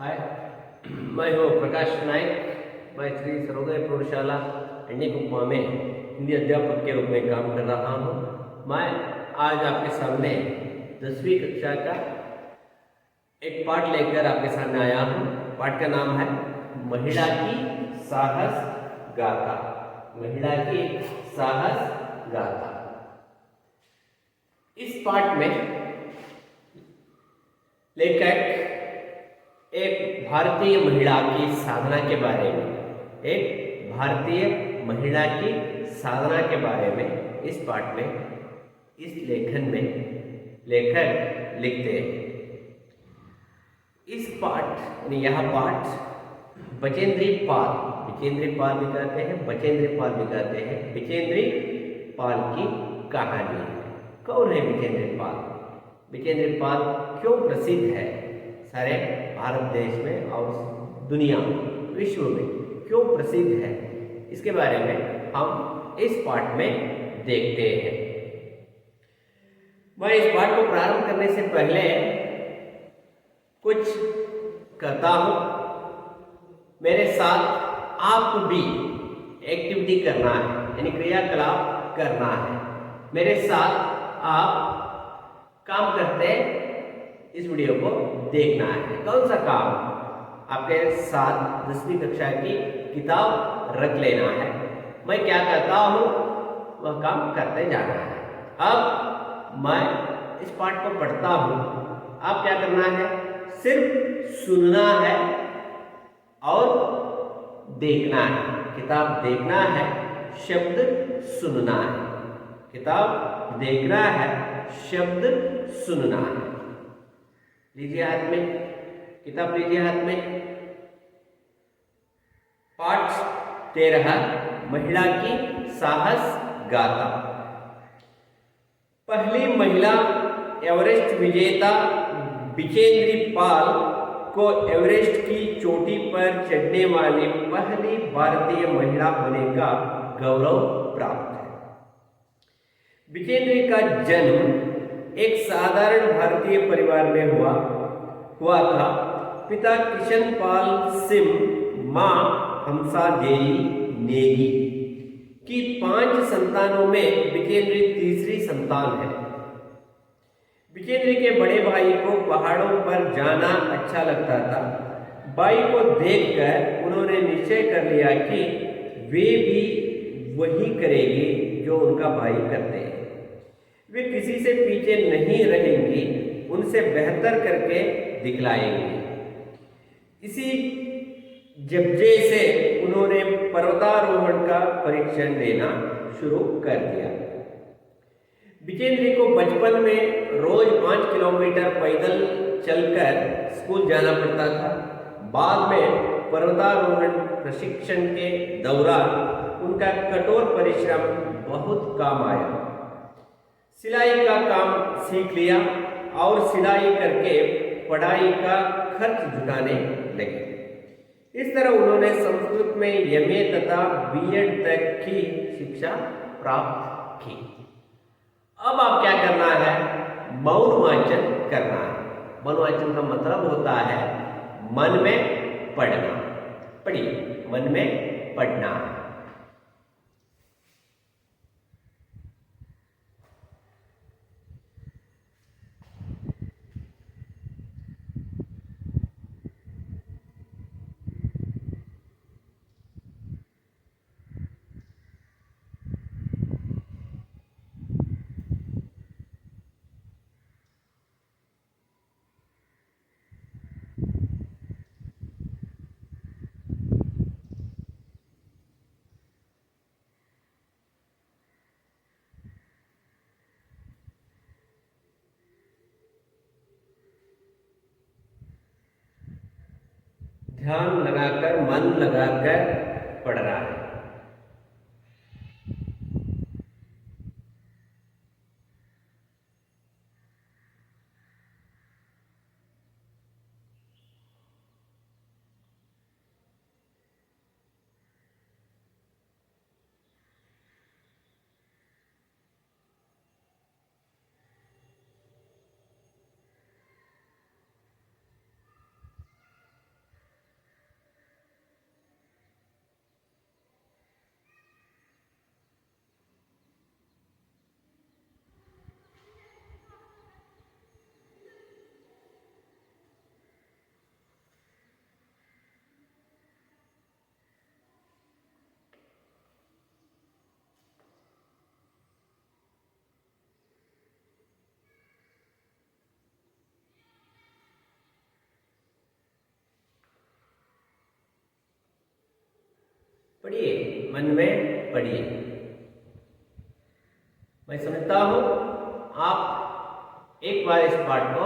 हाय, मैं हूँ प्रकाश नाइक। मैं श्री सर्वोदय प्रौढ़शाला अन्यकुपमा में हिंदी अध्यापक के रूप में काम कर रहा हूँ। मैं आज आपके सामने 10वीं कक्षा का एक पाठ लेकर आपके सामने आया हूँ। पाठ का नाम है महिला की साहस गाथा। महिला की साहस गाथा। इस पाठ में लेखक एक भारतीय महिला की साधना के बारे में के बारे में इस पाठ में, इस लेखन में लेखक लिखते हैं। इस पाठ यानी यह पाठ बचेंद्री पाल भी कहते हैं बचेंद्री पाल की कहानी है। कौन है बचेंद्री पाल? बचेंद्री पाल क्यों प्रसिद्ध है सारे भारत देश में और दुनिया विश्व में क्यों प्रसिद्ध है, इसके बारे में हम इस पाठ में देखते हैं। मैं इस पाठ को प्रारंभ करने से पहले कुछ कहता हूं। मेरे साथ आपको भी एक्टिविटी करना है, यानी क्रियाकलाप करना है। मेरे साथ आप काम करते इस वीडियो को देखना है। कौन सा काम? आपके साथ 10वीं कक्षा की किताब रख लेना है। मैं क्या कहता हूँ वह काम करते जाना है। अब मैं इस पाठ को पढ़ता हूँ, आप क्या करना है? सिर्फ सुनना है और देखना है। किताब देखना है, शब्द सुनना है। किताब देखना है, शब्द सुनना है। लीजिए हाथ में किताब, लीजिए हाथ में। पाठ 13 महिला की साहस गाथा। पहली महिला एवरेस्ट विजेता बचेंद्री पाल को एवरेस्ट की चोटी पर चढ़ने वाली पहली भारतीय महिला होने का गौरव प्राप्त है। बचेंद्री का जन्म एक साधारण भारतीय परिवार में हुआ था। पिता किशन पाल सिंह, मां हमसा देवी नेगी की 5 संतानों में बचेंद्री तीसरी संतान है। बचेंद्री के बड़े भाई को पहाड़ों पर जाना अच्छा लगता था। भाई को देखकर उन्होंने निश्चय कर लिया कि वे भी वही करेंगे जो उनका भाई करते हैं। वे किसी से पीछे नहीं रहेंगी, उनसे बेहतर करके दिखलाएंगी। इसी जज्बे से उन्होंने पर्वतारोहण का परीक्षण देना शुरू कर दिया। बचेंद्री को बचपन में रोज 5 किलोमीटर पैदल चलकर स्कूल जाना पड़ता था। बाद में पर्वतारोहण प्रशिक्षण के दौरान उनका कठोर परिश्रम बहुत काम आया। सिलाई का काम सीख लिया और सिलाई करके पढ़ाई का खर्च जुटाने लगे। इस तरह उन्होंने संस्कृत में एमए तथा बीएड तक की शिक्षा प्राप्त की। अब आप क्या करना है? मौन वाचन करना है। मौन वाचन का मतलब होता है मन में पढ़ना। पढ़िए, मन में पढ़ना है। ध्यान लगाकर, मन लगाकर पढ़ रहा है। पढ़िए, मन में पढ़िए। मैं समझता हूं आप एक बार इस पाठ को,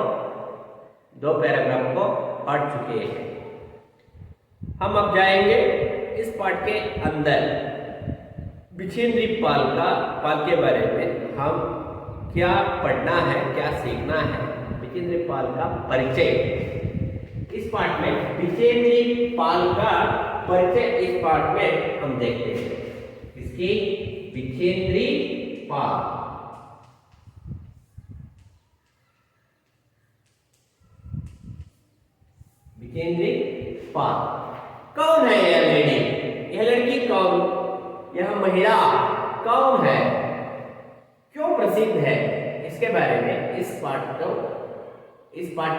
2 पैराग्राफ को पढ़ चुके हैं। हम अब जाएंगे इस पाठ के अंदर। विछेंद्री पाल के बारे में हम क्या पढ़ना है, क्या सीखना है। विछेंद्री पाल का परिचय इस पाठ में, विछेंद्री पाल का परिचय इस पाठ में हम देखते हैं। इसकी विछेंद्री पाल, विछेंद्री पाल कौन है यह लेडी, यह लड़की कौन, यह महिला कौन है, क्यों प्रसिद्ध है, इसके बारे में इस पाठ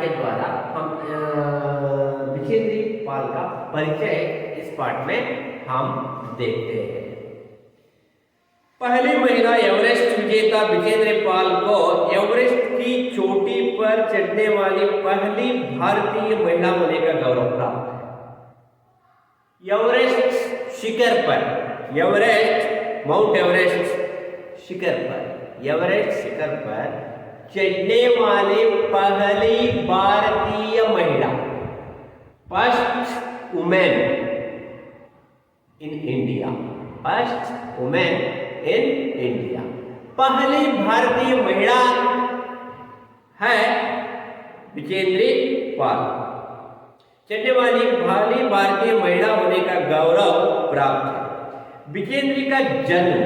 के द्वारा हम विछेंद्री पाल का परिचय इस पाठ में हम देखते हैं। पहली महिला एवरेस्ट विजेता विछेंद्री पाल को एवरेस्ट की चोटी पर चढ़ने वाली पहली भारतीय महिला होने का गौरव प्राप्त है। एवरेस्ट शिखर पर, एवरेस्ट, माउंट एवरेस्ट शिखर पर, एवरेस्ट शिखर पर चढ़ने वाली पहली भारतीय महिला, first women in India, first women in India, पहली भारतीय महिला है विछेंद्री पाल। चढ़ने वाली पहली भारतीय महिला होने का गौरव प्राप्त है। विछेंद्री का जन्म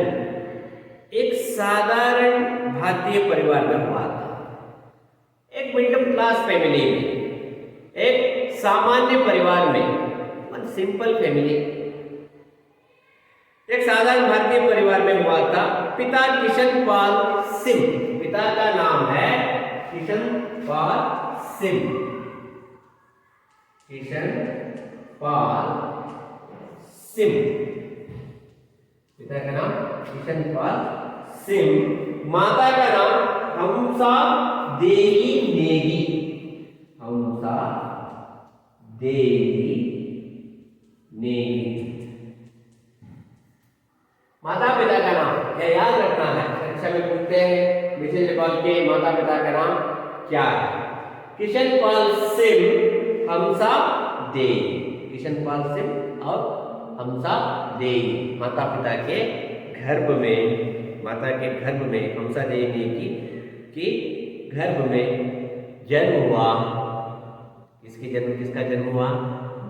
एक साधारण भारतीय परिवार में हुआ था, एक मिडिल क्लास फैमिली में, एक सामान्य परिवार में, सिंपल फैमिली, एक साधारण भारतीय परिवार में हुआ था। पिता किशन पाल सिंह, पिता का नाम है किशन पाल सिंह, किशन पाल सिंह, पिता का नाम किशन पाल सिंह, माता का नाम हंसा देवी नेगी, हंसा देवी नेगी, माता पिता का नाम यह याद रखना है। परीक्षा में पूछते हैं विछेंद्री पाल के माता पिता का नाम क्या है। किशन पाल सिंह, हंसा देवी, किशन पाल सिंह और हंसा देवी माता पिता के गर्भ में, माता के गर्भ में हंसा देवी की गर्भ में जन्म हुआ। किसका जन्म हुआ?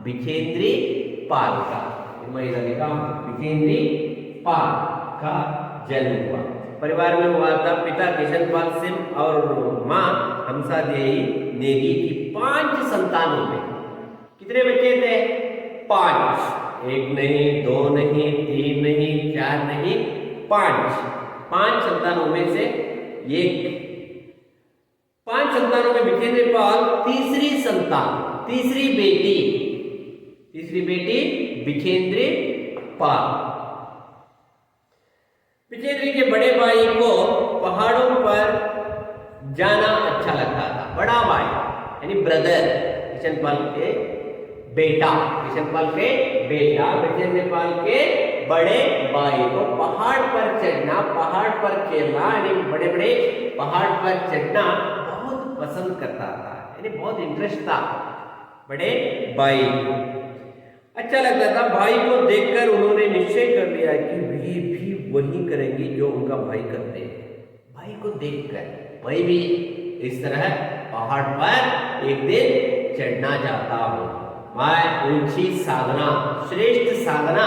विछेंद्री पाल का, महिला लिखा विछेंद्री पाल का जन्म हुआ। परिवार में हुआ था पिता किशन पाल सिंह और मां हंसा देवी नेगी की 5 संतानों में। कितने बच्चे थे? 5, 1 नहीं, 2 नहीं, 3 नहीं, 4 नहीं, 5 संतानों में से एक, 5 संतानों में विछेंद्री पाल तीसरी संतान, तीसरी बेटी विछेंद्री पाल। विछेंद्री के बड़े भाई को पहाड़ों पर जाना अच्छा लगता था। बड़ा भाई यानी ब्रदर, किशन पाल के बेटा, विछेंद्री पाल के बड़े भाई को पहाड़ पर चढ़ना, पहाड़ पर खेलना, यानी बड़े बड़े पहाड़ पर चढ़ना बहुत पसंद करता था, यानी बहुत इंटरेस्ट था बड़े भाई को, अच्छा लगता था। भाई को देखकर उन्होंने निश्चय कर लिया कि वे भी वही करेंगे जो उनका भाई करते हैं। भाई को देखकर मैं भी इस तरह पहाड़ पर एक दिन चढ़ना चाहता हूँ। मैं ऊंची साधना, श्रेष्ठ साधना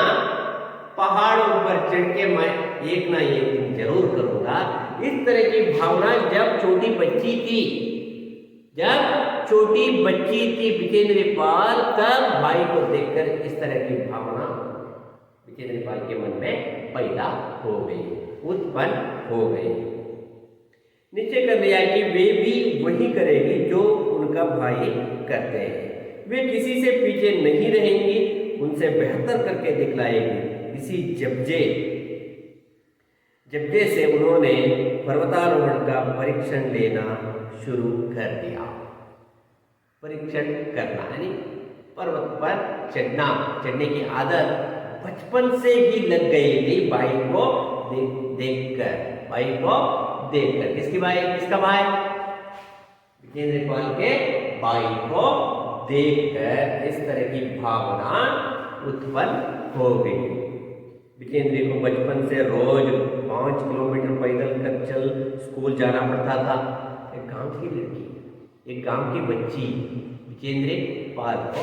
पहाड़ों पर चढ़ के मैं एक ना एक दिन जरूर करूंगा। इस तरह की भावना जब छोटी बच्ची थी विछेंद्री पाल, तब भाई को देखकर इस तरह की भावना विछेंद्री पाल के मन में पैदा हो गई, उत्पन्न हो गई। निश्चय कर लिया कि वे भी वही करेंगी जो उनका भाई करते हैं। वे किसी से पीछे नहीं रहेंगी, उनसे बेहतर करके दिखलाएंगी। इसी जब्जे से उन्होंने पर्वतारोहण का परीक्षण लेना शुरू कर दिया। परीक्षण करना यानी पर्वत पर चढ़ने की आदत बचपन से ही लग गई थी भाई को देखकर, भाई को देखकर। किसकी भाई, किसका भाई? विजेंद्र पाल के भाई को देखकर इस तरह की भावना उत्पन्न हो गई। विजेंद्र को बचपन से रोज 5 किलोमीटर पैदल चल स्कूल जाना पड़ता था। एक गांव की लड़की, एक गांव की बच्ची विजेंद्र पाल को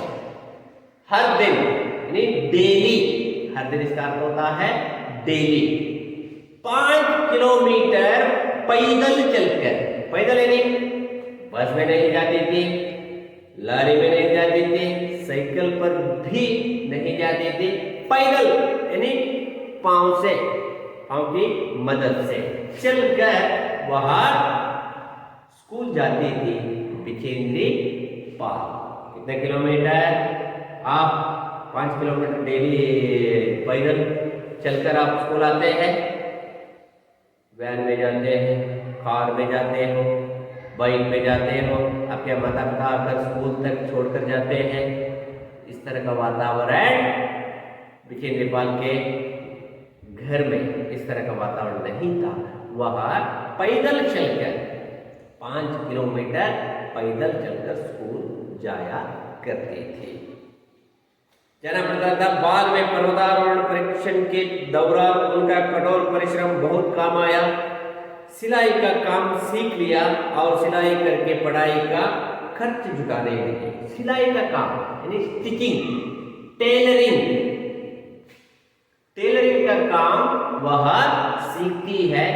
हर दिन यानी डेली, हर दिन इसका अर्थ होता है डेली 5 किलोमीटर पैदल चलकर, पैदल यानी बस में नहीं जाती थी, लारी में नहीं जाती थी, साइकिल पर भी नहीं जाती थी, पैदल यानी पांव से, पांव की मदद से चलकर वह स्कूल जाती थी विजेंद्र पाल। कितने किलोमीटर? आप 5 किलोमीटर डेली पैदल चलकर आप स्कूल आते हैं, वैन में जाते हैं, कार में जाते हो, बाइक में जाते हो, आपके माता पिता आकर स्कूल तक छोड़कर जाते हैं। इस तरह का वातावरण विजेंद्र पाल के घर में इस तरह का वातावरण नहीं था। वह पैदल चलकर 5 किलोमीटर पैदल चलकर स्कूल जाया करते थे। जाना पड़ता था। बाद में पर्वतारोहण प्रशिक्षण के दौरान उनका कठोर परिश्रम बहुत काम आया। सिलाई का काम सीख लिया और सिलाई करके पढ़ाई का खर्च जुटाने लगे। सिलाई का काम यानी स्टिचिंग, टेलरिंग, टेलरिंग का काम वह सीखती है।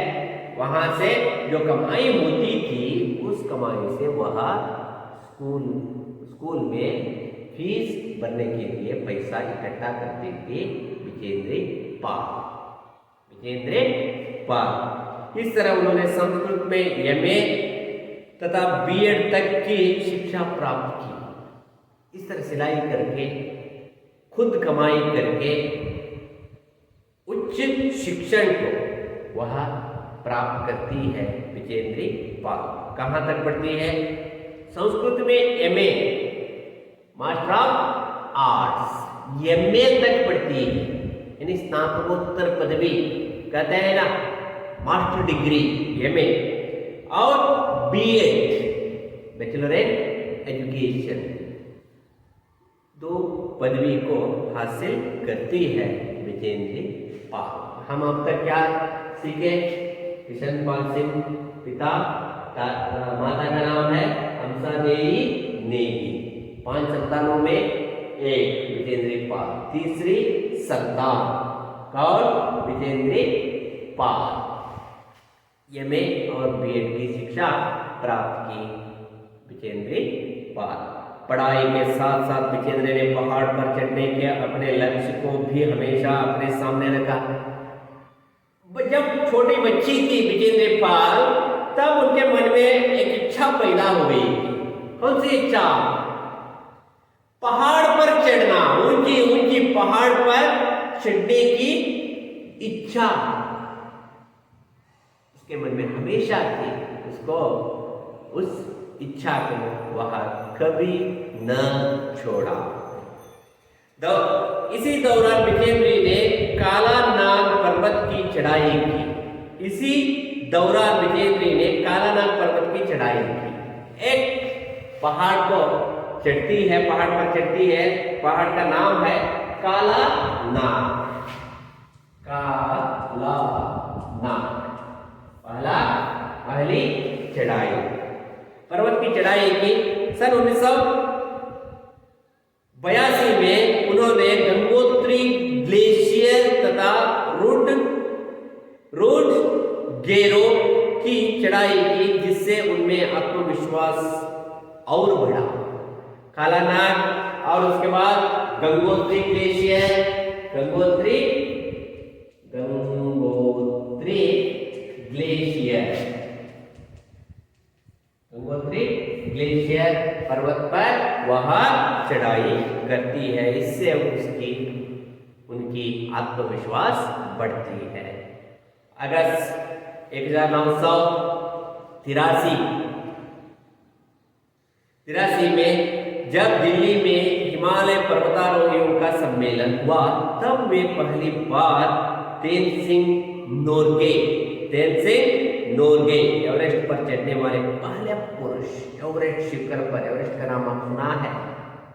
वहां से जो कमाई होती थी उस कमाई से वह स्कूल में फीस भरने के लिए पैसा इकट्ठा करते थे विजेंद्र पाल। विजेंद्र पाल इस तरह उन्होंने संस्कृत में एमए तथा बीएड तक की शिक्षा प्राप्त की। इस तरह सिलाई करके, खुद कमाई करके उच्च शिक्षण को वह प्राप्त करती है विजेंद्र पाल। कहाँ तक पढ़ती है? संस्कृत में MA, master of arts, MA तक पढ़ती है, यानी स्नातकोत्तर पदवी कहते हैं ना, मास्टर डिग्री एमए, और बीएड, बैचलर इन एजुकेशन, 2 पदवी को हासिल करती है विजेंद्र पाल। हम अब तक क्या सीखे? किशन पाल सिंह पिता, माता का नाम है हंसा देवी नेगी, 5 संतानों में एक विजेंद्र पाल, तीसरी संतान कौन? विजेंद्र पाल। एमए और बीएड की शिक्षा प्राप्त की विजेंद्र पाल। पढ़ाई के साथ साथ विजेंद्र ने पहाड़ पर चढ़ने के अपने लक्ष्य को भी हमेशा अपने सामने रखा। जब छोटी बच्ची थी विजेंद्र पाल, तब उनके मन में एक इच्छा पैदा हो गई। कौन सी इच्छा? पहाड़ पर चढ़ना, ऊंची ऊंची पहाड़ पर चढ़ने की इच्छा उसके मन में हमेशा थी। उसको उस इच्छा को वह कभी न छोड़ा। इसी दौरान विजेंद्र ने काला नाग पर्वत की चढ़ाई की। इसी दौरान विजेंद्र ने काला नाग पर्वत की चढ़ाई की। एक पहाड़ को चढ़ती है, पहाड़ पर चढ़ती है, पहाड़ का नाम है काला नाग। काला नाग पहली चढ़ाई, पर्वत की चढ़ाई की। सन 1982 में उन्होंने गंगोत्री ग्लेशियर तथा रूड गेरो की चढ़ाई की, जिससे उनमें आत्मविश्वास और बढ़ा। काला नाग और उसके बाद गंगोत्री ग्लेशियर, गंगोत्री ग्लेशियर पर्वत पर वह चढ़ाई करती है। इससे उनकी आत्मविश्वास बढ़ती है। अगस्त 1983 में जब दिल्ली में हिमालय पर्वतारोहियों का सम्मेलन हुआ, तब वे पहली बार तेनसिंग नोर्गे एवरेस्ट पर चढ़ने वाले पहले पुरुष, एवरेस्ट शिखर पर, एवरेस्ट का नाम आप सुना है,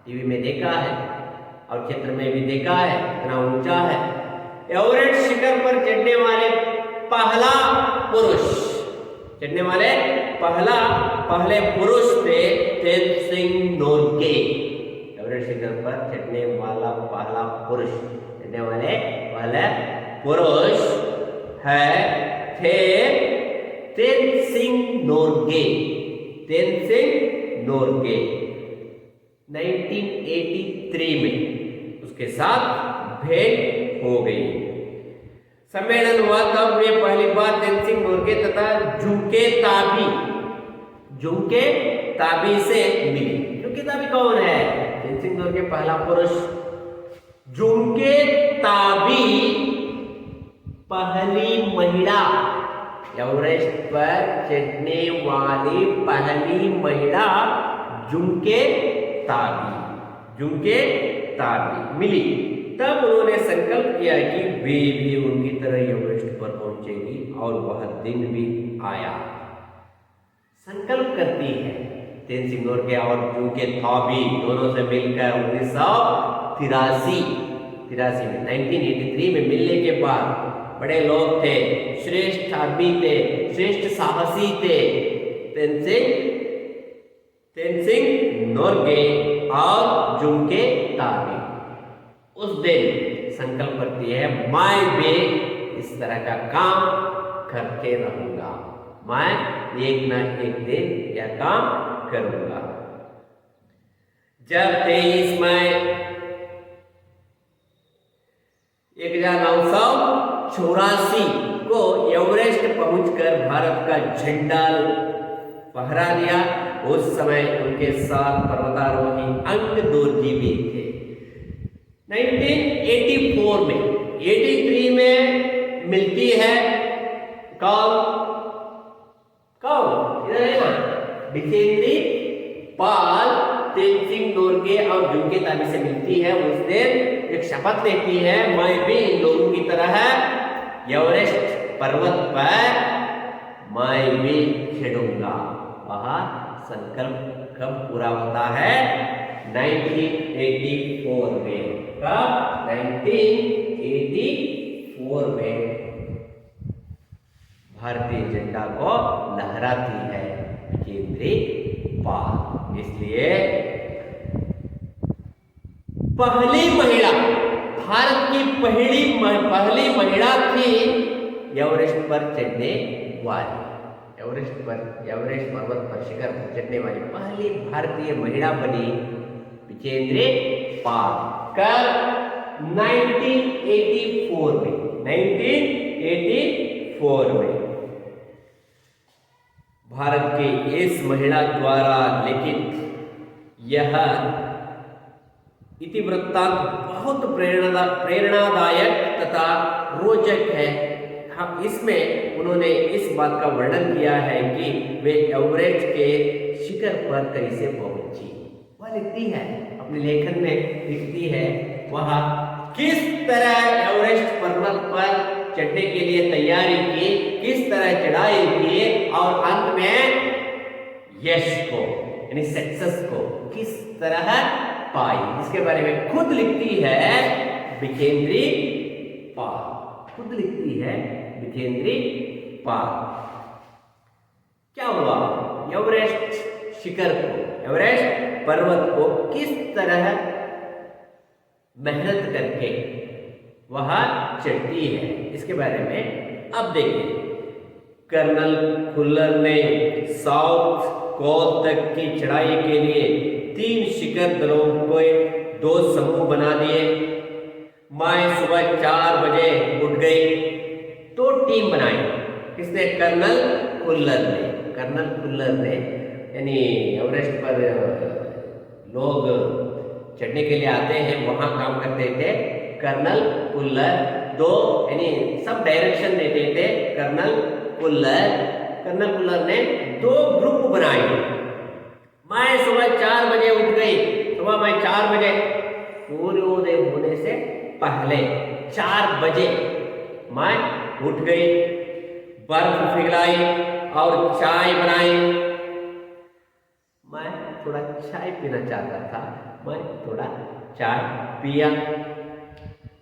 टीवी में देखा है और क्षेत्र में भी देखा है, इतना ऊंचा है। एवरेस्ट शिखर पर चढ़ने वाले पहला पुरुष, चढ़ने वाले पहले पुरुष थे तेनसिंग नोर्गे। एवरेस्ट शिखर पर चढ़ने वाला पहला पुरुष, चढ़ने वाले पहले पुरुष थे तेनसिंग नोर्गे। 1983 में उसके साथ भेंट हो गई। सम्मेलन हुआ तब वे पहली बार तेनसिंग नोर्गे तथा जुंके ताबी से मिली। जुंके ताबी कौन है? तेनसिंग नोर्गे पहला पुरुष। जुंके ताबी पहली महिला, एवरेस्ट पर चढ़ने वाली पहली महिला जुंके ताबी मिली। तब उन्होंने संकल्प किया कि वे भी उनकी तरह एवरेस्ट पर पहुंचेगी और वह दिन भी आया। संकल्प करती है तेनसिंग नोर्गे और जुंके ताबी दोनों से मिलकर 1983 में 1983 में मिलने के बाद बड़े लोग थे, श्रेष्ठ आदमी थे, श्रेष्ठ साहसी थे तेनसिंग नोर्गे और जुंके ताबी। उस दिन संकल्प करती है, मैं भी इस तरह का काम करके रहूंगा, मैं एक न एक दिन यह काम करूंगा। जब 23 मई 1984 को एवरेस्ट पहुंचकर भारत का झंडा फहरा दिया, उस समय उनके साथ पर्वतारोही अंक दोर्जी भी थे। 1984 में 83 में मिलती है कौन इधर है ना, बिजेंद्री पाल तेनसिंग नोर्गे और जुंके ताबी से मिलती है। उस दिन एक शपथ लेती है, मैं भी इन लोगों की तरह एवरेस्ट पर्वत पर मैं भी चढ़ूंगा। वह संकल्प कब पूरा होता है? 1984 में। कब? 1984 में भारतीय झंडा को लहराती है बिजेंद्री पाल। इसलिए पहली महिला, भारत की पहली महिला थी एवरेस्ट पर चढ़ने वाली, एवरेस्ट पर्वत पर शिखर पर चढ़ने वाली पहली भारतीय महिला बनी बिजेंद्री पाल। कब? 1984 में भारत के इस महिला द्वारा लिखित यह इतिवृत्तांत बहुत प्रेरणादायक तथा रोचक है। हम इसमें उन्होंने इस बात का वर्णन किया है कि वे एवरेस्ट के शिखर पर कैसे पहुंची। वह लिखती है, अपने लेखन में लिखती है, वह किस तरह एवरेस्ट पर्वत पर चढ़ने के लिए तैयारी की, किस तरह चढ़ाई की और अंत में यश को यानी सक्सेस को किस तरह पाई, इसके बारे में खुद लिखती है बिजेंद्री पाल। खुद लिखती है बिजेंद्री पाल। क्या हुआ? एवरेस्ट शिखर को, एवरेस्ट पर्वत को किस तरह मेहनत करके वह चढ़ती है, इसके बारे में अब देखिए। कर्नल फुल्लर ने साउथ कोल तक की चढ़ाई के लिए 3 शिखर दलों को 2 समूह बना दिए। मैं सुबह 4 बजे उठ गई, 2 टीम बनाई। किसने? कर्नल फुल्लर ने यानी एवरेस्ट पर लोग चढ़ने के लिए आते हैं, वहां काम करते थे कर्नल फुल्लर। 2 यानी सब डायरेक्शन देते थे कर्नल फुल्लर ने 2 ग्रुप बनाए। मैं सुबह 4 बजे उठ गई, सुबह मैं 4 बजे सूर्योदय होने से पहले 4 बजे मैं उठ गई, बर्फ पिघलाई और चाय बनाई। मैं थोड़ा चाय पीना चाहता था, मैं थोड़ा चाय पिया,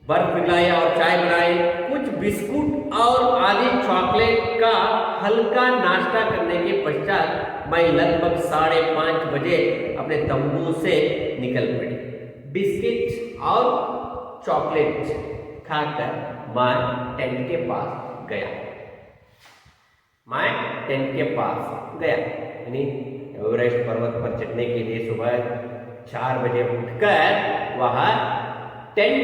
बर्फ पिघलाई और चाय बनाई। कुछ बिस्कुट और आधी चॉकलेट का हल्का नाश्ता करने के पश्चात मैं लगभग 5:30 बजे अपने तंबू से निकल पड़ी। बिस्किट और चॉकलेट खाकर मैं टेंट के पास गया। यानी एवरेस्ट पर्वत पर चढ़ने के लिए सुबह 4 बजे उठकर वह टेंट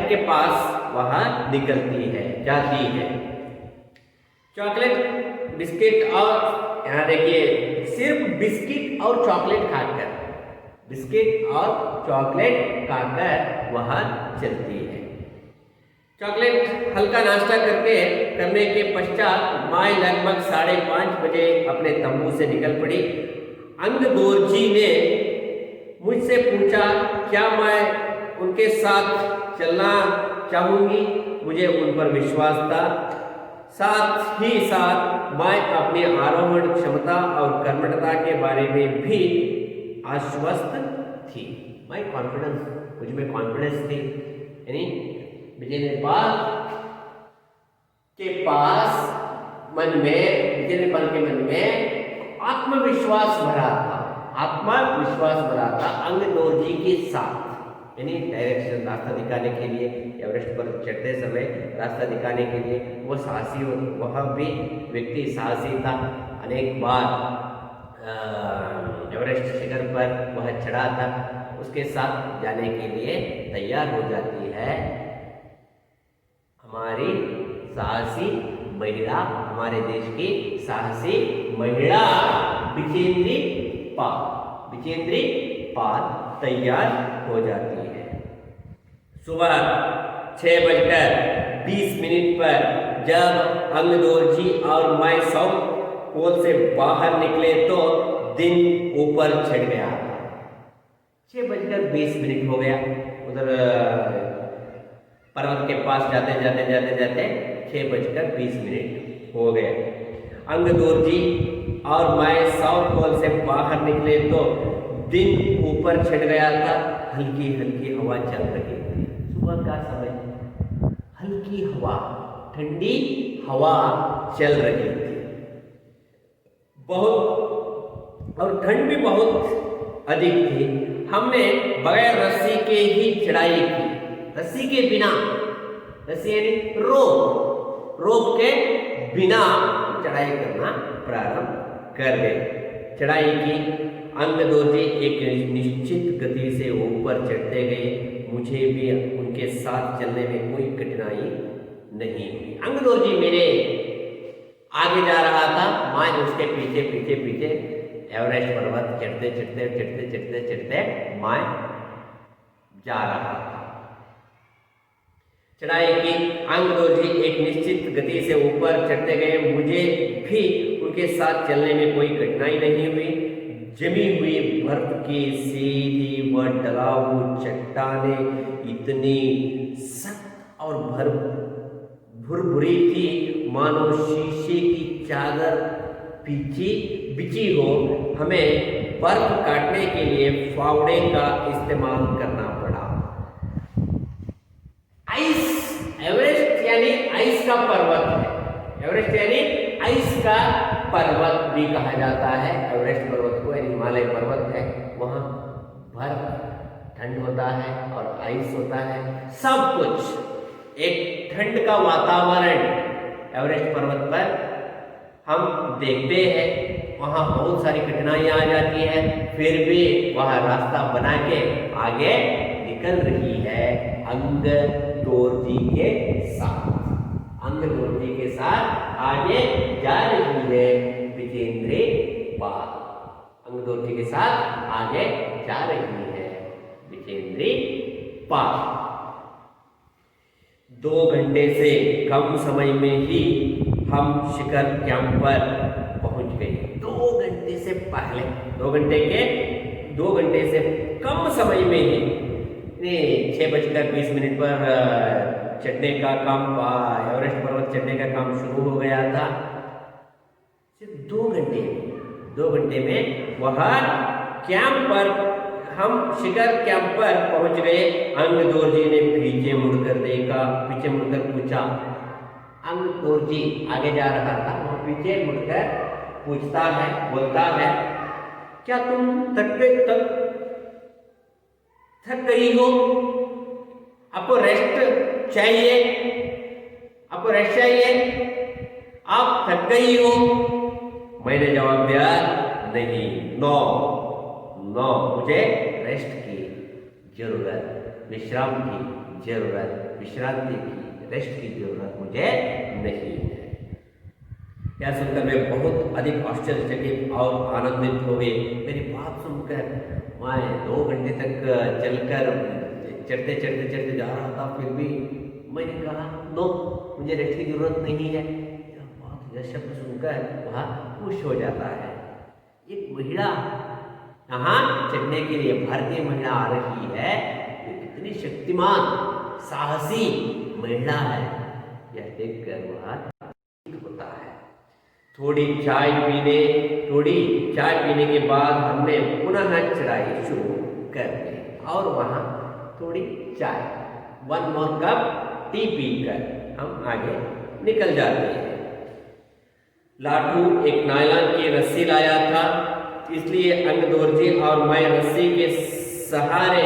के पास वह निकलती है, जाती है। चॉकलेट, बिस्किट और यहाँ देखिए सिर्फ बिस्किट और चॉकलेट खाकर वह चलती है। चॉकलेट हल्का नाश्ता करने के पश्चात मैं लगभग 5:30 बजे अपने तंबू से निकल पड़ी। अंगदोर्जी ने मुझसे पूछा क्या मैं उनके साथ चलना चाहूंगी। मुझे उन पर विश्वास था, साथ ही साथ मैं अपनी आरोहण क्षमता और कर्मठता के बारे में भी आश्वस्त थी। मुझ में कॉन्फिडेंस थी। यानी विजयेंद्र पाल के मन में आत्मविश्वास भरा था अंगदोर्जी के साथ। यानी डायरेक्शन, रास्ता दिखाने के लिए, एवरेस्ट पर चढ़ते समय रास्ता दिखाने के लिए वह भी व्यक्ति साहसी था। अनेक बार एवरेस्ट शिखर पर वह चढ़ा था। उसके साथ जाने के लिए तैयार हो जाती है हमारी साहसी महिला, हमारे देश की साहसी महिला विजेंद्री पाल तैयार हो जाती है। सुबह 6:20 पर जब अंगदोर्जी और मैं साउथ पोल से बाहर निकले तो दिन ऊपर चढ़ गया। 6:20 हो गया। उधर पर्वत के पास जाते 6:20 हो गए। अंगदोर्जी और मैं साउथ पोल से बाहर निकले तो दिन ऊपर चढ़ गया था। हल्की हवा चल रही थी। सुबह का समय, हल्की हवा, ठंडी हवा चल रही थी बहुत, और ठंड भी बहुत अधिक थी। हमने बगैर रस्सी के ही चढ़ाई की। रस्सी के बिना, रस्सी यानी रोप के बिना चढ़ाई करना प्रारंभ कर गए। चढ़ाई की। अंगदोर्जी एक निश्चित गति से ऊपर चढ़ते गए। मुझे भी उनके साथ चलने में कोई कठिनाई नहीं हुई। अंगदोर्जी मेरे आगे जा रहा था, मैं उसके पीछे एवरेस्ट पर्वत चढ़ते मैं जा रहा था। चढ़ाई की। अंगदोर्जी एक निश्चित गति से ऊपर चढ़ते गए। मुझे भी उनके साथ चलने में कोई कठिनाई नहीं हुई। जमी हुई बर्फ की सीधी व ढलाऊ चट्टानें इतनी सख्त और भुरभुरी थी मानो शीशे की चादर बिछी हो। हमें बर्फ काटने के लिए फावड़े का इस्तेमाल करना पड़ा। एवरेस्ट यानी आइस का पर्वत है। एवरेस्ट यानी आइस का पर्वत भी कहा जाता है। एवरेस्ट पर्वत को, यानी हिमालय पर्वत है, वहाँ बर्फ, ठंड होता है और आइस होता है। सब कुछ एक ठंड का वातावरण एवरेस्ट पर्वत पर हम देखते हैं। वहाँ बहुत सारी कठिनाइयाँ आ जाती हैं, फिर भी वह रास्ता बना के आगे निकल रही है अंगदोर्जी के साथ। अंगदोर्जी के साथ आगे जा रही है विजेंद्री पाल। अंगदोर्जी के साथ आगे जा रही है विजेंद्री पाल। 2 घंटे से कम समय में ही हम शिखर कैंप पर पहुंच गए। 2 घंटे से पहले, 2 घंटे से कम समय में ही, 6:20 पर चढ़ने का काम, एवरेस्ट पर्वत चढ़ने का काम शुरू हो गया था। सिर्फ 2 घंटे में वह कैंप पर, हम शिखर कैंप पर पहुंच गए। अंगदोर्जी ने पीछे मुड़कर देखा, पीछे मुड़कर पूछा। अंगदोर्जी आगे जा रहा था, वो पीछे मुड़कर पूछता है, बोलता है, क्या तुम थक गई हो? आपको रेस्ट चाहिए? आप थक गई हो? मैंने जवाब दिया, नहीं, नो, मुझे रेस्ट की जरूरत, विश्रांति की, रेस्ट की जरूरत मुझे नहीं है। यह सुनकर मैं बहुत अधिक आश्चर्यचकित और आनंदित हो गए। मेरी बात सुनकर मैं 2 घंटे तक चलकर चढ़ते जा रहा था, फिर भी मैंने कहा, नो, मुझे रेस्ट की जरूरत नहीं है। यह शब्द सुनकर वह खुश हो जाता है। एक महिला यहाँ चढ़ने के लिए, भारतीय महिला आ रही है, ये कितनी शक्तिमान, साहसी महिला है, यह देखकर वह होता है। थोड़ी चाय पीने के बाद हमने पुनः चढ़ाई शुरू कर दी और वहाँ थोड़ी चाय, 1 more कप टी पीकर हम आगे निकल जाते हैं। लाठू एक नायलॉन की रस्सी लाया था, इसलिए अंगदोर्जी और मैं रस्सी के सहारे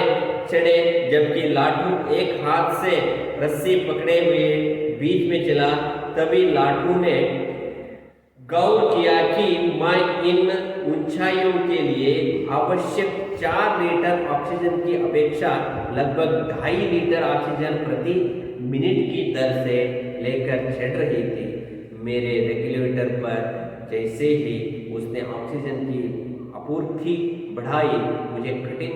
चढ़े, जबकि लाठू एक हाथ से रस्सी पकड़े हुए बीच में चला। तभी लाठू ने गौर किया कि मैं इन ऊंचाइयों के लिए आवश्यक 4 लीटर ऑक्सीजन की अपेक्षा लगभग 2.5 लीटर ऑक्सीजन प्रति मिनट की दर से लेकर चढ़ रही थी। मेरे रेगुलेटर पर जैसे ही उसने ऑक्सीजन की आपूर्ति बढ़ाई, मुझे कठिन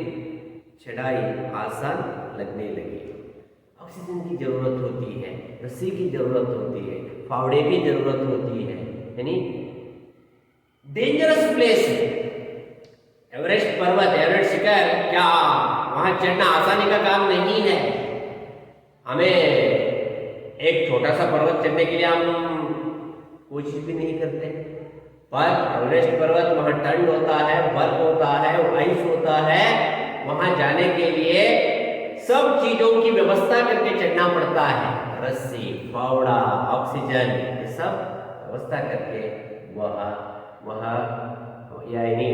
चढ़ाई आसान लगने लगी। ऑक्सीजन की जरूरत होती है, रस्सी की जरूरत होती है, फावड़े की जरूरत होती है, यानी डेंजरस प्लेस है एवरेस्ट पर्वत, एवरेस्ट शिखर। क्या वहां चढ़ना आसानी का काम नहीं है। हमें एक छोटा सा पर्वत चढ़ने के लिए हम कोशिश भी नहीं करते, पर एवरेस्ट पर्वत, वहां ठंड होता है, बर्फ होता है, आइस होता है, वहां जाने के लिए सब चीजों की व्यवस्था करके चढ़ना पड़ता है। रस्सी, फावड़ा, ऑक्सीजन, ये सब व्यवस्था करके यानी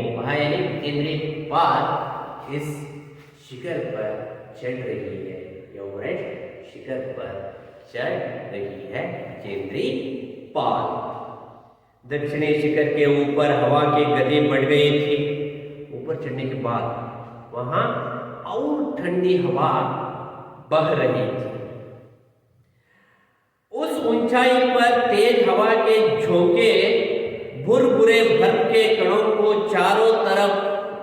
केंद्रीय पाल इस शिखर पर चढ़ रही है, एवरेस्ट शिखर पर चढ़ रही है केंद्रीय पाल। दक्षिणी शिखर के ऊपर हवा की गति बढ़ गई थी। ऊपर चढ़ने के बाद वहां और ठंडी हवा बह रही थी। उस ऊंचाई पर तेज हवा के झोंके भुरभुरे बर्फ के कणों को चारों तरफ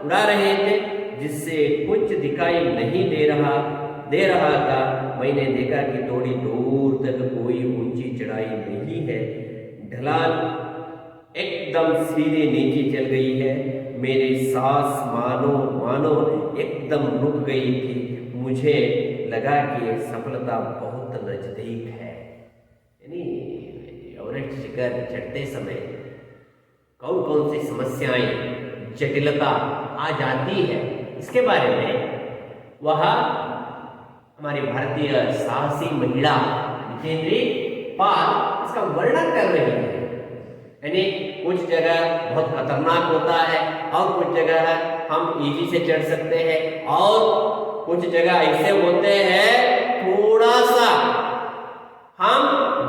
उड़ा रहे थे, जिससे कुछ दिखाई नहीं दे रहा था। मैंने देखा कि थोड़ी दूर तक कोई ऊंची चढ़ाई नहीं है, ढलान एकदम सीधे नीचे चल गई है। मेरी सांस मानो एकदम रुक गई थी। मुझे लगा कि सफलता बहुत नजदीक है। यानी एवरेस्ट शिखर चढ़ते समय कौन कौन सी समस्याएं, जटिलता आ जाती है, इसके बारे में वह हमारी भारतीय साहसी महिला जितेंद्री पाल इसका वर्णन कर रही है। यानी कुछ जगह बहुत खतरनाक होता है और कुछ जगह हम इजी से चढ़ सकते हैं, और कुछ जगह ऐसे होते हैं थोड़ा सा हम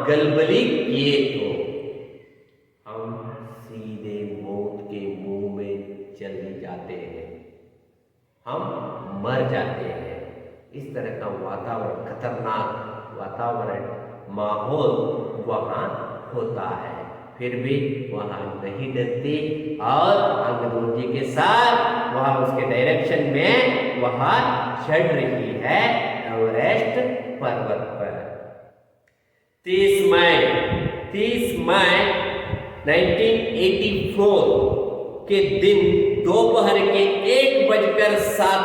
गलबली किए तो हम सीधे मौत के मुंह में चले जाते हैं, हम मर जाते हैं। इस तरह का वातावरण, खतरनाक वातावरण, माहौल वहां होता है। फिर भी वहां नहीं डरती और अंगदोर्जी के साथ वहां उसके डायरेक्शन में वहां चढ़ रही है एवरेस्ट पर्वत पर। 30 मई 1984 के दिन दोपहर के 1:07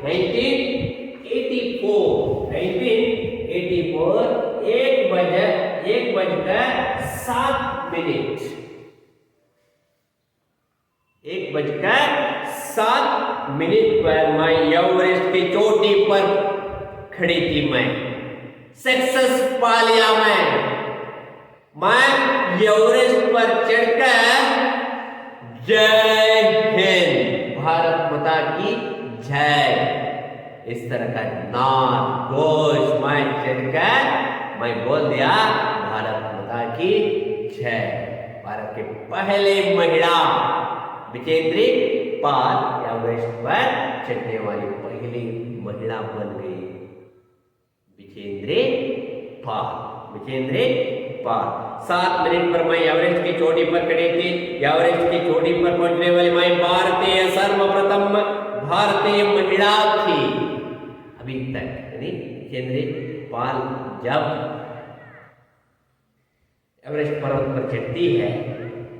1984 1984 1:07 1:07 पर मैं एवरेस्ट की चोटी पर खड़ी थी। मैं सक्सेस पा लिया। मैं एवरेस्ट पर चढ़कर जय हिंद, भारत माता की जय, इस तरह का नाद घोष मैं चढ़कर मैं बोल दिया भारत माता की जय। भारत के पहले महिला विजेंद्री पाल एवरेस्ट पर चढ़ने वाली पहली महिला बन गई विजेंद्री पाल। 7 मिनट पर मैं एवरेस्ट की चोटी पर खड़ी थी। एवरेस्ट की चोटी पर पहुंचने वाली मैं भारतीय सर्वप्रथम भारतीय महिला थी अभी तक। यानी विजेंद्री पाल जब एवरेस्ट पर्वत पर चढ़ती है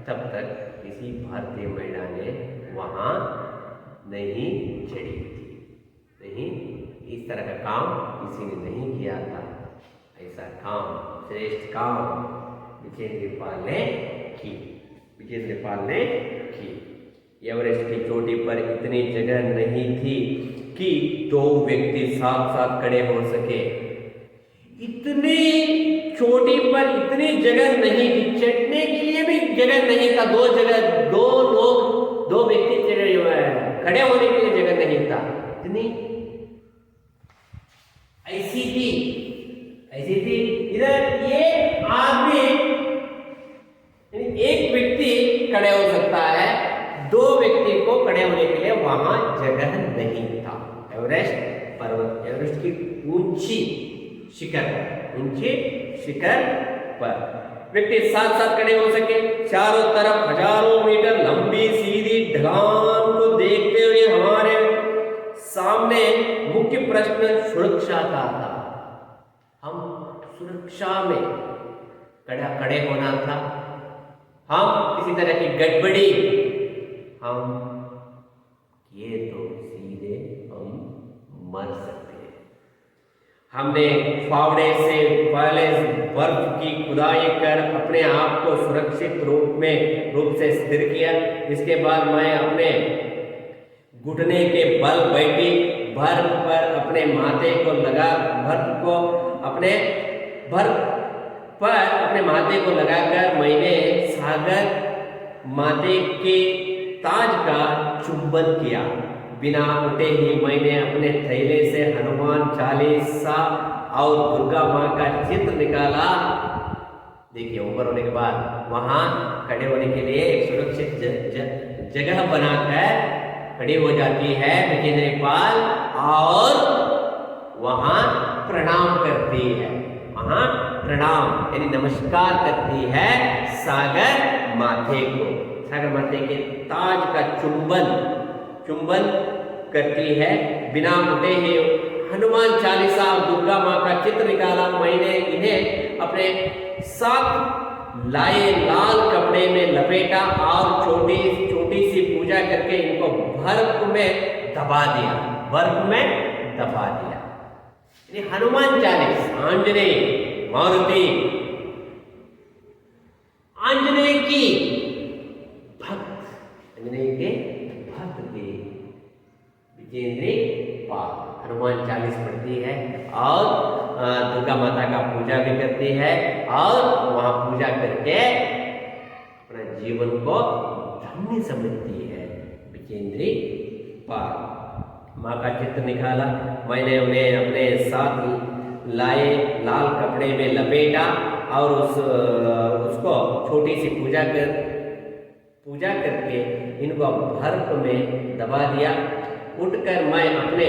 तब तक किसी भारतीय महिला ने वहां नहीं चढ़ी थी। नहीं, इस तरह का काम किसी ने नहीं किया था। ऐसा काम, श्रेष्ठ काम विजेंद्री पाल ने की। एवरेस्ट की चोटी पर इतनी जगह नहीं थी कि 2 व्यक्ति साथ साथ खड़े हो सके। इतनी चोटी पर इतनी जगह नहीं थी, चढ़ने के लिए भी जगह नहीं था। 2 व्यक्ति खड़े होने के लिए जगह नहीं था। इतनी ऐसी थी। इधर ये आदमी, एक व्यक्ति खड़े हो सकता है, 2 व्यक्ति को खड़े होने के लिए वहां जगह नहीं था। एवरेस्ट पर्वत, एवरेस्ट की ऊंची शिखर पर व्यक्ति साथ साथ खड़े हो सके। चारों तरफ हजारों मीटर लंबी सीधी ढलान को देखते हुए हमारे सामने मुख्य प्रश्न सुरक्षा का था। हम सुरक्षा में खड़े होना था। हम किसी तरह की गड़बड़ी हम किए तो सीधे हम मर सकते हैं। हमने फावड़े से पहले बर्फ की खुदाई कर अपने आप को सुरक्षित रूप से स्थिर किया। इसके बाद मैं अपने घुटने के बल बैठी बर्फ पर अपने माथे को लगाकर मैंने सागर माथे के ताज का चुंबन किया। बिना उठे ही मैंने अपने थैले से हनुमान चालीसा और दुर्गा माँ का चित्र निकाला। देखिए, ऊपर होने के बाद वहां खड़े होने के लिए एक सुरक्षित जगह बनाकर खड़ी हो जाती है विजेंद्री पाल और वहां प्रणाम करती है। यानी नमस्कार करती है सागर माथे को। सागर माथे के ताज का चुंबन करती है। बिना उठे ही हनुमान चालीसा और दुर्गा माँ का चित्र निकाला। मैंने इन्हें अपने साथ लाए लाल कपड़े में लपेटा और छोटी सी पूजा करके इनको बर्फ में दबा दिया। हनुमान चालीसा, आंजनेय मारुति, आंजनेय के भक्त की विजेंद्री पाल हनुमान चालीस पढ़ती है और दुर्गा माता का पूजा भी करती है और वहां पूजा करके अपना जीवन को धन्य समझती है विजेंद्री पाल। माँ का चित्र निकाला। मैंने उन्हें अपने साथ लाए लाल कपड़े में लपेटा और उसको छोटी सी पूजा करके इनको बर्फ में दबा दिया। उठकर मैं अपने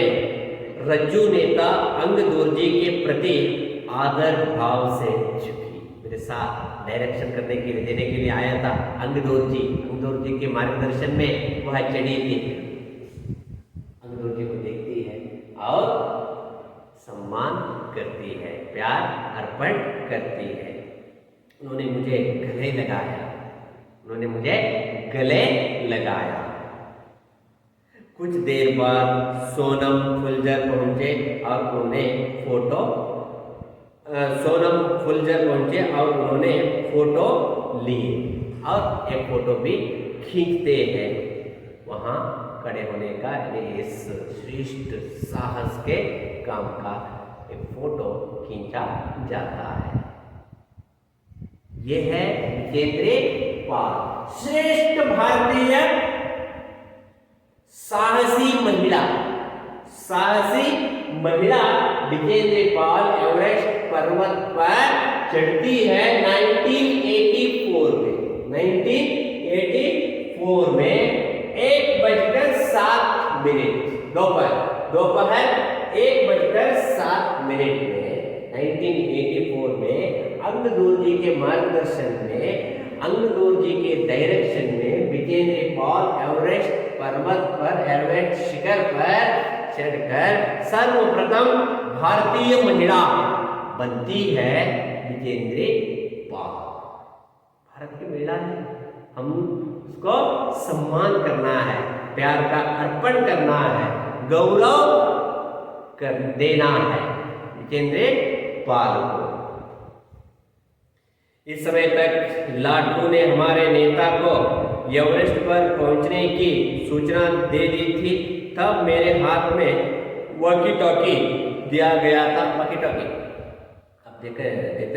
रज्जू नेता अंगदोर्जी के प्रति आदर भाव से झुकी। मेरे साथ डायरेक्शन देने के लिए आया था अंगदोर्जी के मार्गदर्शन में वह चढ़ी थी। अंगदोर्जी को देखती है और सम्मान करती है, प्यार अर्पण करती है। उन्होंने मुझे गले लगाया। कुछ देर बाद सोनम फुलझर पहुंचे और उन्होंने फोटो लिए और एक फोटो भी खींचते हैं। वहां खड़े होने का इस श्रेष्ठ साहस के काम का एक फोटो खींचा जाता है। यह है विजेंद्र पाल, श्रेष्ठ भारतीय साहसी महिला विजेंद्र पाल एवरेस्ट पर्वत पर चढ़ती है 1984 में 1:07 दोपहर 1:07 में 1984 में अंगदूर जी के मार्गदर्शन में, अंगदूर जी के डायरेक्शन में विजेंद्र पाल एवरेस्ट पर्वत पर, एवरेस्ट शिखर पर चढ़कर सर्वप्रथम भारतीय महिला बनती है विजेंद्र पाल। भारत की महिला है, हम उसको सम्मान करना है, प्यार का अर्पण करना है, गौरव कर देना है विजेंद्र पाल को। इस समय तक लाटू ने हमारे नेता को एवरेस्ट पर पहुंचने की सूचना दे दी थी। तब मेरे हाथ में वॉकी टॉकी दिया गया था। वॉकी टॉकी अब देखते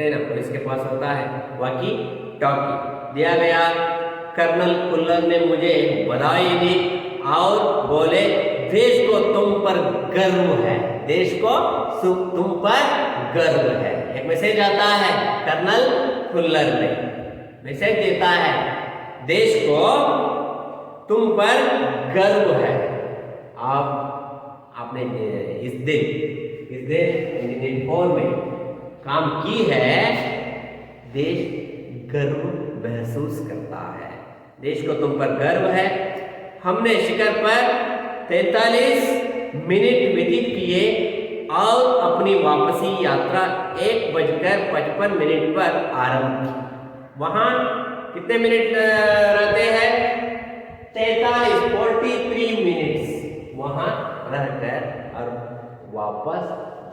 हैं ना, पुलिस के पास होता है वॉकी टॉकी, दिया गया। कर्नल कुल्लर ने मुझे बधाई दी और बोले, देश को तुम पर गर्व है, देश को तुम पर गर्व है। एक मैसेज आता है, कर्नल कुल्लर ने मैसेज देता है, देश को तुम पर गर्व है। आपने इस दिन 1984 में काम की है, देश गर्व महसूस करता है, देश को तुम पर गर्व है। हमने शिखर पर 43 मिनट व्यतीत किए और अपनी वापसी यात्रा 1:55 पर आरंभ की। वहां कितने मिनट रहते हैं? 43 मिनट्स वहां रहकर और वापस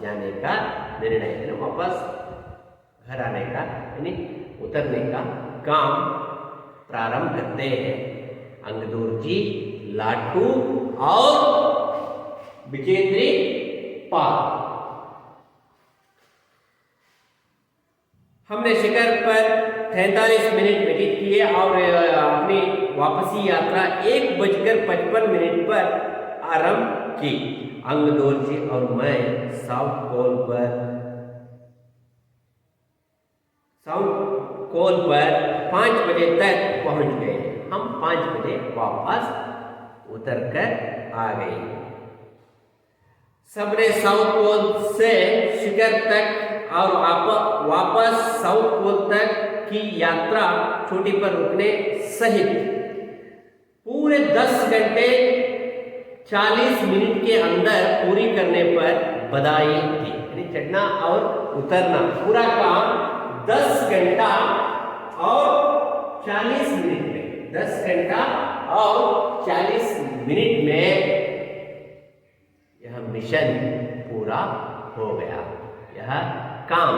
जाने का निर्णय, वापस घर आने का यानी उतरने का काम प्रारंभ करते हैं अंगदूर जी, लाटू और विजेंद्र पाल। हमने शिखर पर 43 मिनट व्यतीत किए और अपनी वापसी यात्रा 1:55 पर आरंभ की। अंगदूर जी और मैं साउथ पोल पर 5 बजे तक पहुंच गए। हम 5 बजे वापस उतरकर आ गए। सबने साउथ पोल से शिखर तक और वापस साउथ पोल तक की यात्रा चोटी पर रुकने सहित पूरे 10 घंटे 40 मिनट के अंदर पूरी करने पर बधाई दी। यानी चढ़ना और उतरना पूरा काम 10 घंटा और 40 मिनट में, 10 घंटा और 40 मिनट में यह मिशन पूरा हो गया, यह काम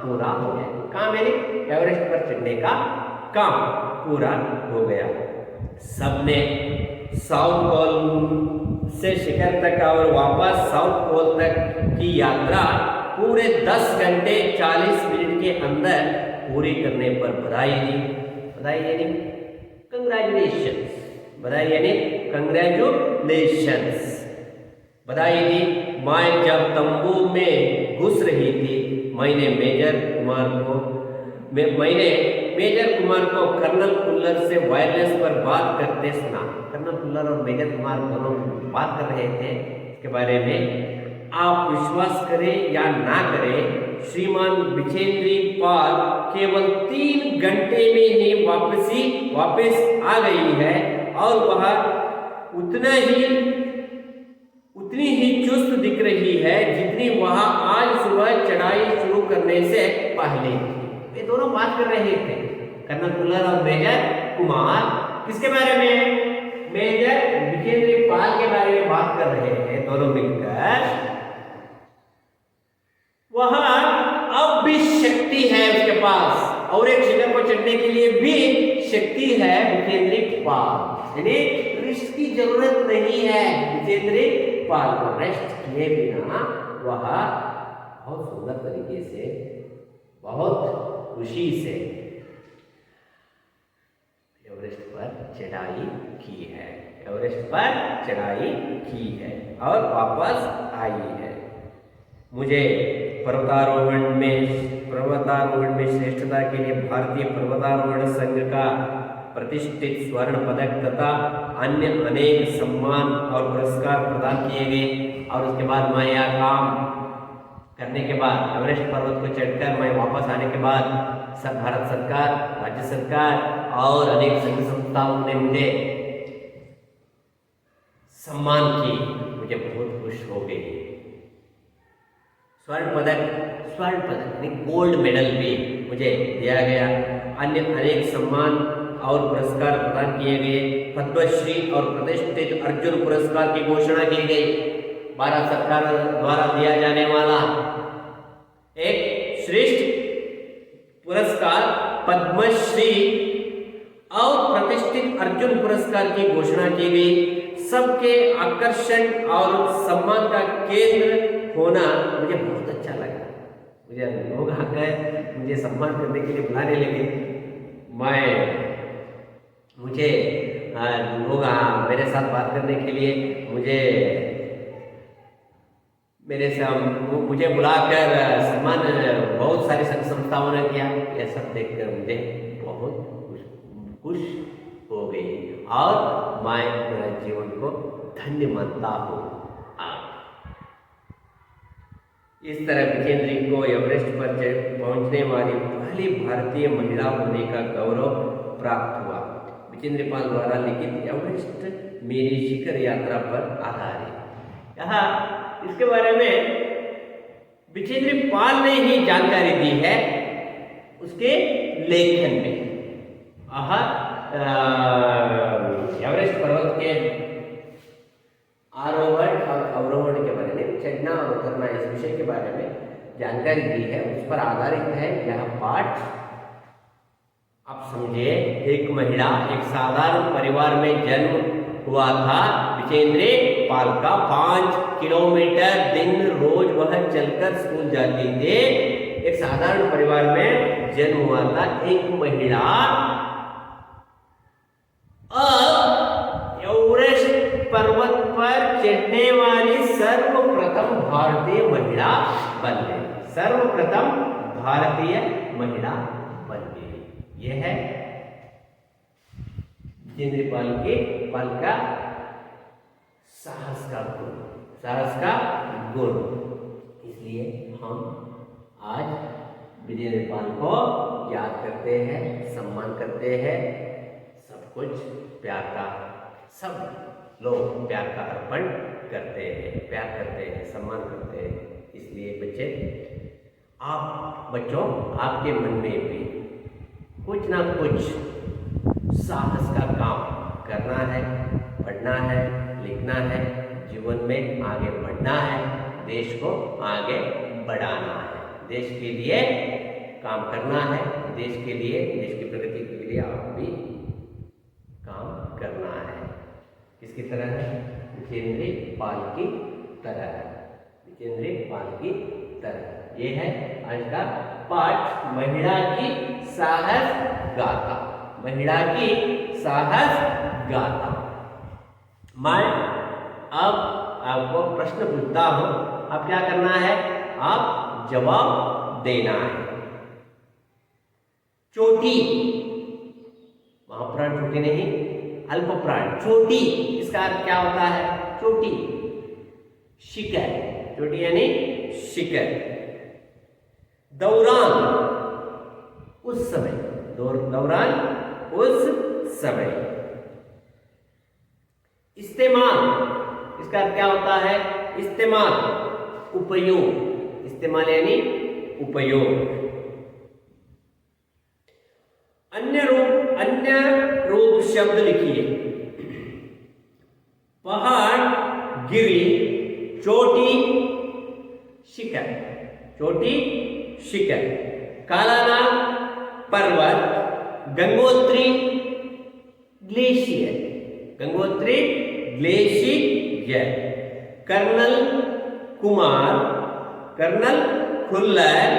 पूरा हो गया। काम यानी एवरेस्ट पर चढ़ने का काम पूरा हो गया। सबने साउथ पोल से शिखर तक और वापस साउथ पोल तक की यात्रा पूरे 10 घंटे 40 मिनट के अंदर पूरी करने पर बधाई दी। बधाई यानी कंग्रेचुलेशंस, बधाई यानी कंग्रेचुलेशंस, बधाई दी। मैं जब तंबू में घुस रही थी, मैंने मेजर कुमार को कर्नल कुल्लर से वायरलेस पर बात करते सुना। कर्नल कुल्लर और मेजर कुमार दोनों बात कर रहे थे इसके बारे में। आप विश्वास करें या ना करें, श्रीमान विजेंद्र पाल केवल 3 घंटे में ही वापस आ गई है और वह उतनी ही चुस्त दिख रही है जितनी वह आज सुबह चढ़ाई शुरू करने से पहले। ये दोनों बात कर रहे थे, कर्नल कुल्लर और मेजर कुमार, किसके बारे में? मेजर विजेंद्र पाल के बारे में बात कर रहे हैं दोनों मिलकर, वह अब भी शक्ति है उसके पास और एक शिखर को चढ़ने के लिए भी शक्ति है विजेंद्र पाल, यानी रेस्ट की जरूरत नहीं है विजेंद्र पाल को। रेस्ट किए बिना वह बहुत सुंदर तरीके से, बहुत खुशी से एवरेस्ट पर चढ़ाई की है, एवरेस्ट पर चढ़ाई की है और वापस आई है। मुझे पर्वतारोहण में श्रेष्ठता के लिए भारतीय पर्वतारोहण संघ का प्रतिष्ठित स्वर्ण पदक तथा अन्य अनेक सम्मान और पुरस्कार प्रदान किए गए। और उसके बाद मैं यह काम करने के बाद, एवरेस्ट पर्वत को चढ़कर मैं वापस आने के बाद सब भारत सरकार, राज्य सरकार और अनेक संघ संस्थाओं ने मुझे सम्मान की, मुझे बहुत खुश हो गई। स्वर्ण पदक गोल्ड मेडल भी मुझे दिया गया। अन्य अनेक सम्मान और पुरस्कार प्रदान किए गए। पद्मश्री और प्रतिष्ठित अर्जुन पुरस्कार की घोषणा की गई। भारत सरकार द्वारा दिया जाने वाला एक श्रेष्ठ पुरस्कार पद्मश्री और प्रतिष्ठित अर्जुन पुरस्कार की घोषणा की गई। सबके आकर्षण और सम्मान का केंद्र होना मुझे बहुत अच्छा लगा। मुझे लोग आकर मुझे सम्मान करने के लिए बुलाने लगे। मुझे लोग मेरे साथ बात करने के लिए मुझे बुलाकर सम्मान बहुत सारी संघ संस्थाओं ने किया। यह सब देखकर मुझे बहुत खुश हो गई और मैं मेरा जीवन को धन्य मानता हूँ। इस तरह विजेंद्र को एवरेस्ट पर पहुंचने वाली पहली भारतीय महिला होने का गौरव प्राप्त हुआ। विजेंद्र पाल द्वारा लिखित एवरेस्ट मेरी शिखर यात्रा पर आधारित। यहाँ इसके बारे में विजेंद्र पाल ने ही जानकारी दी है उसके लेखन में। एवरेस्ट पर्वत के आरोहण और अवरोहण के बारे में, चढ़ना और उतरना, इस विषय के बारे में जानकारी दी है, उस पर आधारित है यह पाठ। आप समझिए, एक महिला एक साधारण परिवार में जन्म हुआ था विजेंद्र पाल का। 5 किलोमीटर दिन रोज वह चलकर स्कूल जाती थी। एक साधारण परिवार में जन्म हुआ था एक महिला अब एवरेस्ट पर्वत पर चढ़ने वाली सर्वप्रथम भारतीय महिला बन गई। सर्वप्रथम भारतीय महिला बन गई। यह है विजेंद्र पाल का साहस का गुण। इसलिए हम आज विजेंद्र पाल को याद करते हैं, सम्मान करते हैं। सब कुछ प्यार का, सब लोग प्यार का अर्पण करते हैं, प्यार करते हैं, सम्मान करते हैं। इसलिए बच्चों आपके मन में भी कुछ ना कुछ साहस का काम करना है, पढ़ना है, लिखना है, जीवन में आगे बढ़ना है, देश को आगे बढ़ाना है, देश के लिए काम करना है, देश के लिए, देश की प्रगति के लिए आप भी काम करना है। किसकी तरह है? विजेंद्र पाल की तरह। विजेंद्र पाल की तरह। ये है आज का पाठ, महिला की साहस गाथा। महिला की साहस गाथा। मैं अब आपको प्रश्न पूछता हूं, अब क्या करना है? आप जवाब देना है। चोटी, महाप्राण चोटी नहीं, अल्प प्राण चोटी, इसका अर्थ क्या होता है? चोटी, शिखर, चोटी यानी शिखर। दौरान, उस समय, दौरान उस समय। इस्तेमाल, इसका अर्थ क्या होता है? इस्तेमाल, उपयोग, इस्तेमाल यानी उपयोग। अन्य रूप शब्द लिखिए। पहाड़, गिरी, चोटी, शिखर, चोटी, शिखर, कालानाग, पर्वत, Gangotri, glacier, Gangotri glacier, colonel, Kumar, colonel, Khullar,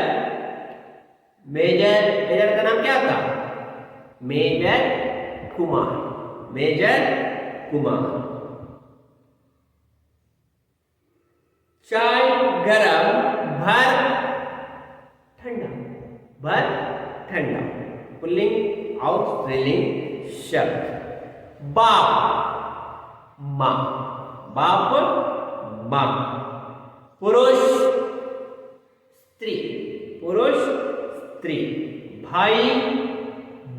major, major का नाम क्या था? Major Kumar, major Kumar. चाय गरम, भर ठंडा, भर ठंडा, पुल्लिंग और स्त्रीलिंग शब्द। बाप, माँ, बाप, माँ। पुरुष, स्त्री, पुरुष, स्त्री। भाई,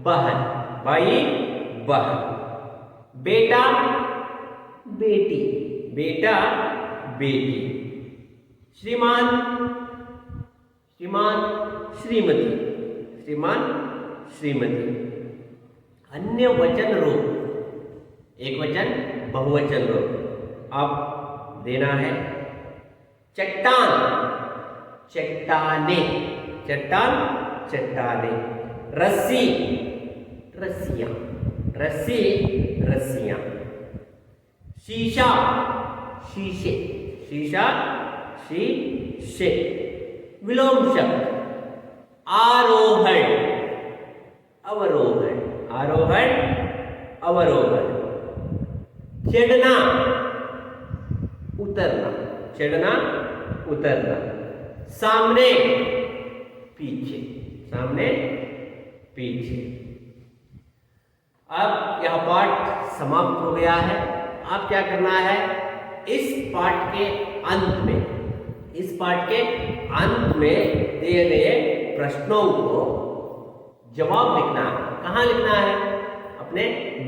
बहन, भाई, बहन। बेटा, बेटी, बेटा, बेटी। श्रीमान, श्रीमान, श्रीमती, श्रीमान, श्रीमती। अन्य वचन रूप, एक वचन, बहुवचन रूप अब देना है। चट्टान, चट्टाने, चट्टान, चट्टाने। रस्सी, रस्सियां, रस्सी, रस्सियां। शीशा, शीशे, शीशा, शीशे। विलोम शब्द, आरोहण, अवरोहण, आरोहण, अवरोहण। चढ़ना, उतरना, चढ़ना, उतरना। सामने, पीछे, सामने, पीछे। अब यह पाठ समाप्त हो गया है। अब क्या करना है? इस पाठ के अंत में, इस पाठ के अंत में दिए गए प्रश्नों को जवाब लिखना है। कहाँ लिखना है? अपने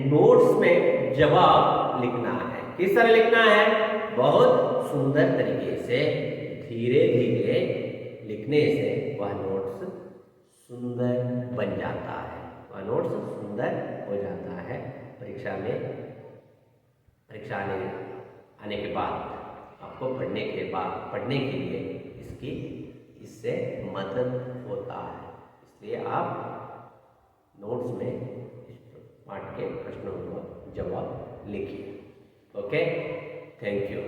नोट्स में जवाब लिखना है। किस तरह लिखना है? बहुत सुंदर तरीके से, धीरे धीरे लिखने से वह नोट्स सुंदर बन जाता है, वह नोट्स सुंदर हो जाता है। परीक्षा आने के बाद आपको पढ़ने के लिए इससे मदद होता है। इसलिए आप नोट्स में इस पाठ के प्रश्नों का जवाब लिखिए। Okay, thank you.